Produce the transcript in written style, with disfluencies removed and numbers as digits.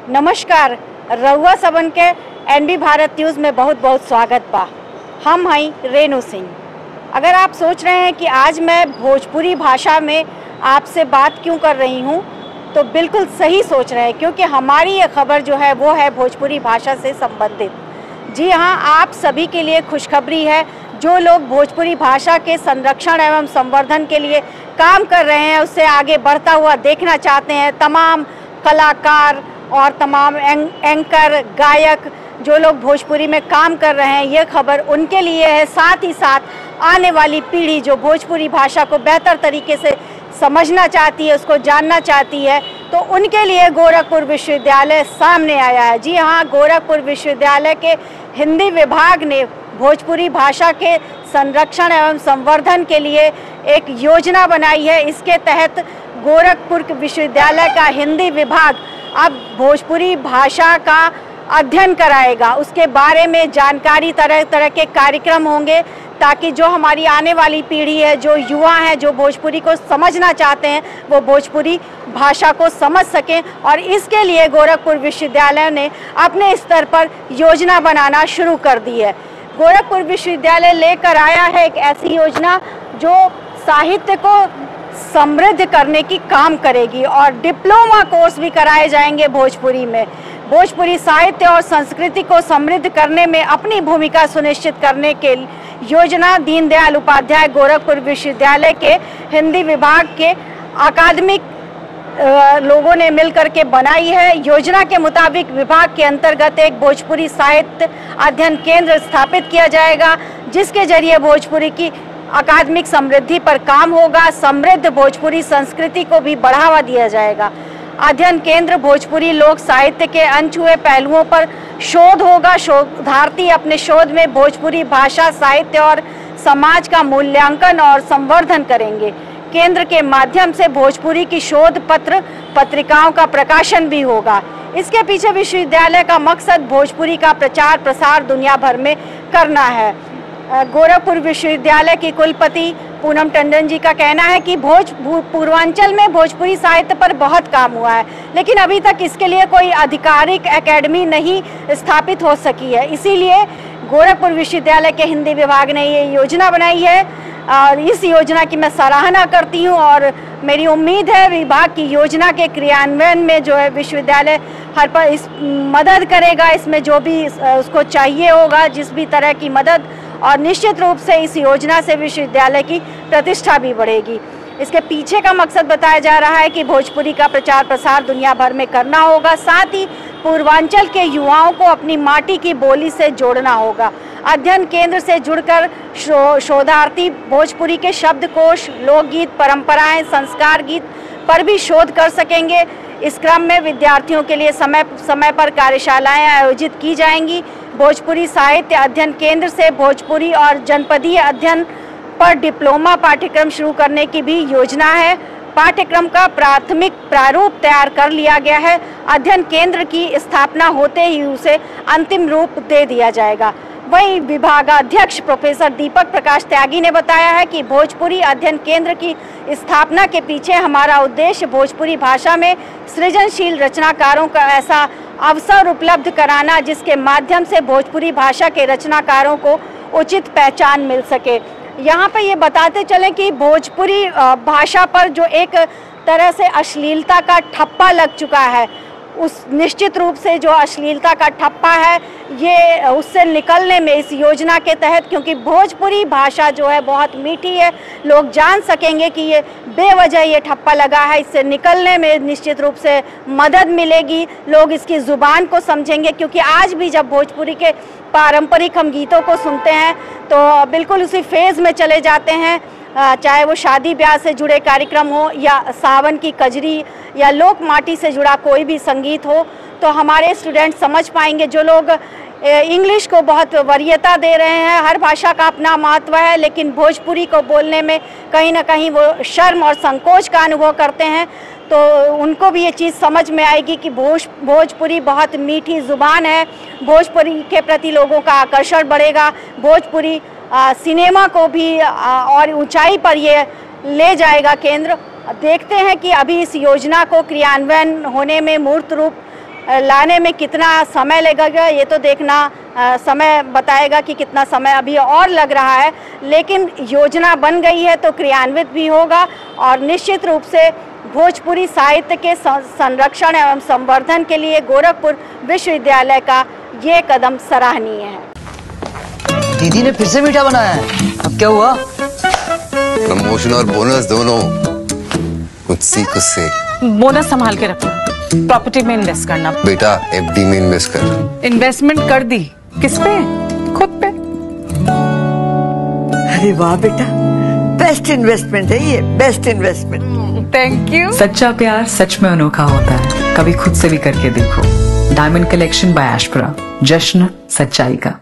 नमस्कार, रउआ सबन के एनबी भारत न्यूज़ में बहुत बहुत स्वागत बा। हम हैं रेणु सिंह। अगर आप सोच रहे हैं कि आज मैं भोजपुरी भाषा में आपसे बात क्यों कर रही हूं, तो बिल्कुल सही सोच रहे हैं, क्योंकि हमारी ये खबर जो है वो है भोजपुरी भाषा से संबंधित। जी हाँ, आप सभी के लिए खुशखबरी है। जो लोग भोजपुरी भाषा के संरक्षण एवं संवर्धन के लिए काम कर रहे हैं, उससे आगे बढ़ता हुआ देखना चाहते हैं, तमाम कलाकार और तमाम एंकर, गायक जो लोग भोजपुरी में काम कर रहे हैं, ये खबर उनके लिए है। साथ ही साथ आने वाली पीढ़ी जो भोजपुरी भाषा को बेहतर तरीके से समझना चाहती है, उसको जानना चाहती है, तो उनके लिए गोरखपुर विश्वविद्यालय सामने आया है। जी हाँ, गोरखपुर विश्वविद्यालय के हिंदी विभाग ने भोजपुरी भाषा के संरक्षण एवं संवर्धन के लिए एक योजना बनाई है। इसके तहत गोरखपुर विश्वविद्यालय का हिंदी विभाग अब भोजपुरी भाषा का अध्ययन कराएगा। उसके बारे में जानकारी, तरह तरह के कार्यक्रम होंगे, ताकि जो हमारी आने वाली पीढ़ी है, जो युवा हैं, जो भोजपुरी को समझना चाहते हैं, वो भोजपुरी भाषा को समझ सकें। और इसके लिए गोरखपुर विश्वविद्यालय ने अपने स्तर पर योजना बनाना शुरू कर दी है। गोरखपुर विश्वविद्यालय लेकर आया है एक ऐसी योजना जो साहित्य को समृद्ध करने की काम करेगी, और डिप्लोमा कोर्स भी कराए जाएंगे भोजपुरी में। भोजपुरी साहित्य और संस्कृति को समृद्ध करने में अपनी भूमिका सुनिश्चित करने के योजना दीनदयाल उपाध्याय गोरखपुर विश्वविद्यालय के हिंदी विभाग के अकादमिक लोगों ने मिलकर के बनाई है। योजना के मुताबिक विभाग के अंतर्गत एक भोजपुरी साहित्य अध्ययन केंद्र स्थापित किया जाएगा, जिसके जरिए भोजपुरी की अकादमिक समृद्धि पर काम होगा। समृद्ध भोजपुरी संस्कृति को भी बढ़ावा दिया जाएगा। अध्ययन केंद्र भोजपुरी लोक साहित्य के अनछुए पहलुओं पर शोध होगा। शोधार्थी अपने शोध में भोजपुरी भाषा, साहित्य और समाज का मूल्यांकन और संवर्धन करेंगे। केंद्र के माध्यम से भोजपुरी की शोध पत्र, पत्रिकाओं का प्रकाशन भी होगा। इसके पीछे विश्वविद्यालय का मकसद भोजपुरी का प्रचार प्रसार दुनिया भर में करना है। गोरखपुर विश्वविद्यालय की कुलपति पूनम टंडन जी का कहना है कि पूर्वांचल में भोजपुरी साहित्य पर बहुत काम हुआ है, लेकिन अभी तक इसके लिए कोई आधिकारिक एकेडमी नहीं स्थापित हो सकी है। इसीलिए गोरखपुर विश्वविद्यालय के हिंदी विभाग ने ये योजना बनाई है, और इस योजना की मैं सराहना करती हूँ। और मेरी उम्मीद है विभाग की योजना के क्रियान्वयन में जो है विश्वविद्यालय हर पर इस मदद करेगा, इसमें जो भी उसको चाहिए होगा, जिस भी तरह की मदद, और निश्चित रूप से इस योजना से विश्वविद्यालय की प्रतिष्ठा भी बढ़ेगी। इसके पीछे का मकसद बताया जा रहा है कि भोजपुरी का प्रचार प्रसार दुनिया भर में करना होगा। साथ ही पूर्वांचल के युवाओं को अपनी माटी की बोली से जोड़ना होगा। अध्ययन केंद्र से जुड़कर शोधार्थी भोजपुरी के शब्दकोश, लोकगीत, परंपराएं, संस्कार गीत पर भी शोध कर सकेंगे। इस क्रम में विद्यार्थियों के लिए समय समय पर कार्यशालाएं आयोजित की जाएंगी। भोजपुरी साहित्य अध्ययन केंद्र से भोजपुरी और जनपदीय अध्ययन पर डिप्लोमा पाठ्यक्रम शुरू करने की भी योजना है। पाठ्यक्रम का प्राथमिक प्रारूप तैयार कर लिया गया है। अध्ययन केंद्र की स्थापना होते ही उसे अंतिम रूप दे दिया जाएगा। वहीं विभागाध्यक्ष प्रोफेसर दीपक प्रकाश त्यागी ने बताया है कि भोजपुरी अध्ययन केंद्र की स्थापना के पीछे हमारा उद्देश्य भोजपुरी भाषा में सृजनशील रचनाकारों का ऐसा अवसर उपलब्ध कराना, जिसके माध्यम से भोजपुरी भाषा के रचनाकारों को उचित पहचान मिल सके। यहाँ पे ये बताते चलें कि भोजपुरी भाषा पर जो एक तरह से अश्लीलता का ठप्पा लग चुका है, उस निश्चित रूप से जो अश्लीलता का ठप्पा है, ये उससे निकलने में इस योजना के तहत, क्योंकि भोजपुरी भाषा जो है बहुत मीठी है, लोग जान सकेंगे कि ये बेवजह ये ठप्पा लगा है, इससे निकलने में निश्चित रूप से मदद मिलेगी। लोग इसकी ज़ुबान को समझेंगे, क्योंकि आज भी जब भोजपुरी के पारंपरिक हम गीतों को सुनते हैं तो बिल्कुल उसी फेज़ में चले जाते हैं, चाहे वो शादी ब्याह से जुड़े कार्यक्रम हो, या सावन की कजरी, या लोक माटी से जुड़ा कोई भी संगीत हो, तो हमारे स्टूडेंट समझ पाएंगे। जो लोग इंग्लिश को बहुत वरीयता दे रहे हैं, हर भाषा का अपना महत्व है, लेकिन भोजपुरी को बोलने में कहीं ना कहीं वो शर्म और संकोच का अनुभव करते हैं, तो उनको भी ये चीज़ समझ में आएगी कि भोजपुरी बहुत मीठी ज़ुबान है। भोजपुरी के प्रति लोगों का आकर्षण बढ़ेगा। भोजपुरी सिनेमा को भी और ऊंचाई पर ये ले जाएगा केंद्र। देखते हैं कि अभी इस योजना को क्रियान्वयन होने में मूर्त रूप लाने में कितना समय लगेगा ये तो देखना समय बताएगा कि कितना समय अभी और लग रहा है, लेकिन योजना बन गई है तो क्रियान्वित भी होगा और निश्चित रूप से भोजपुरी साहित्य के संरक्षण एवं संवर्धन के लिए गोरखपुर विश्वविद्यालय का ये कदम सराहनीय है। दीदी ने फिर से मीठा बनाया है, अब क्या हुआ? प्रमोशन और बोनस दोनों कुछ सीख उससे। बोनस संभाल के रखो, प्रॉपर्टी में इन्वेस्ट करना। बेटा एफडी में इन्वेस्ट कर। इन्वेस्टमेंट कर दी, किस पे? खुद पे। अरे वाह बेटा, बेस्ट इन्वेस्टमेंट है ये, बेस्ट इन्वेस्टमेंट। Thank you. सच्चा प्यार सच में अनोखा होता है, कभी खुद से भी करके देखो। डायमंड कलेक्शन बाय एशप्रा, जश्न सच्चाई का।